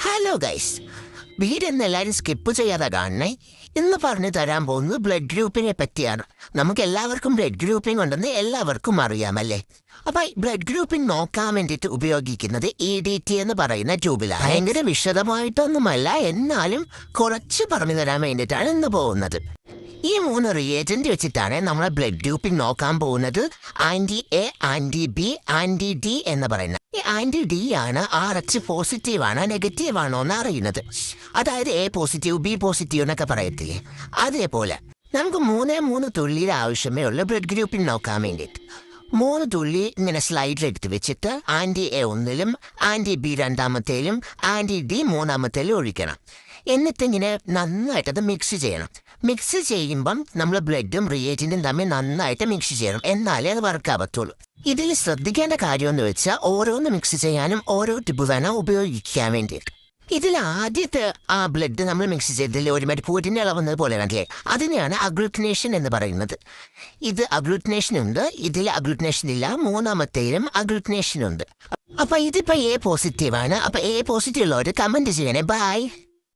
Hello guys, വീടെന്ന് എല്ലാവരും skip ചെയ്യാതെ കാണണേ. ഇന്ന് പറഞ്ഞു തരാൻ പോകുന്നത് ബ്ലഡ് ഗ്രൂപ്പിനെ പറ്റിയാണ്. നമുക്ക് എല്ലാവർക്കും ബ്ലഡ് ഗ്രൂപ്പിംഗ് ഉണ്ടെന്ന് എല്ലാവർക്കും അറിയാമല്ലേ. അപ്പൊ ബ്ലഡ് ഗ്രൂപ്പിംഗ് നോക്കാൻ വേണ്ടിയിട്ട് ഉപയോഗിക്കുന്നത് EDT എന്ന് പറയുന്ന ട്യൂബിലാണ്. ഭയങ്കര വിശദമായിട്ടൊന്നുമല്ല, എന്നാലും കുറച്ച് പറഞ്ഞു തരാൻ വേണ്ടിയിട്ടാണ് ഇന്ന് പോകുന്നത്. ഈ 3 റിയേജന്റ് വെച്ചിട്ടാണ് നമ്മൾ ബ്ലഡ് ഗ്രൂപ്പിംഗ് നോക്കാൻ പോകുന്നത്. Anti A, anti B, anti D എന്ന് പറയുന്നത്. ഈ ആന്റി ഡി ആണ് RH പോസിറ്റീവ് ആണോ നെഗറ്റീവ് ആണോ എന്ന് അറിയുന്നത്. അതായത് A പോസിറ്റീവ്, B പോസിറ്റീവ് എന്നൊക്കെ പറയത്തില്ലേ, അതേപോലെ നമുക്ക് 3 തുള്ളിയുടെ ആവശ്യമേ ഉള്ളൂ ബ്ലഡ് ഗ്രൂപ്പിംഗ് നോക്കാൻ വേണ്ടിയിട്ട്. 3 തുള്ളി ഇങ്ങനെ സ്ലൈഡ് എടുത്ത് വെച്ചിട്ട് ആന്റി എ ഒന്നിലും, ആന്റി ബി രണ്ടാമത്തേലും, ആന്റി ഡി മൂന്നാമത്തേലും ഒഴിക്കണം. എന്നിട്ട് ഇങ്ങനെ നന്നായിട്ടത് മിക്സ് ചെയ്യണം. മിക്സ് ചെയ്യുമ്പം നമ്മൾ ബ്ലഡും റിയേജന്റും തമ്മിൽ നന്നായിട്ട് മിക്സ് ചെയ്യണം, എന്നാലേ അത് വർക്കാൻ പറ്റുള്ളൂ. ഇതിൽ ശ്രദ്ധിക്കേണ്ട കാര്യമെന്ന് വെച്ചാൽ ഓരോന്ന് മിക്സ് ചെയ്യാനും ഓരോ ടിപ്പ് വേണം ഉപയോഗിക്കാൻ വേണ്ടിയിട്ട്. ഇതിൽ ആദ്യത്തെ ആ ബ്ലഡ് നമ്മൾ മിക്സ് ചെയ്തതിൽ ഒരുമാതിരി പൂരിൻ്റെ ഇളവുന്നത് പോലെ കണ്ടില്ലേ, അതിനെയാണ് അഗ്ലൂട്ടിനേഷൻ എന്ന് പറയുന്നത്. ഇത് അഗ്ലൂട്ടിനേഷൻ ഉണ്ട്, ഇതിൽ അഗ്ലൂട്ടിനേഷൻ ഇല്ല. മൂന്നാമത്തേലും അഗ്ലൂട്ടിനേഷൻ ഉണ്ട്. അപ്പൊ ഇതിപ്പോ A പോസിറ്റീവ് ആണ്. അപ്പൊ A പോസിറ്റീവ് ഉള്ളവർ കമന്റ് ചെയ്യണേ. ബൈ.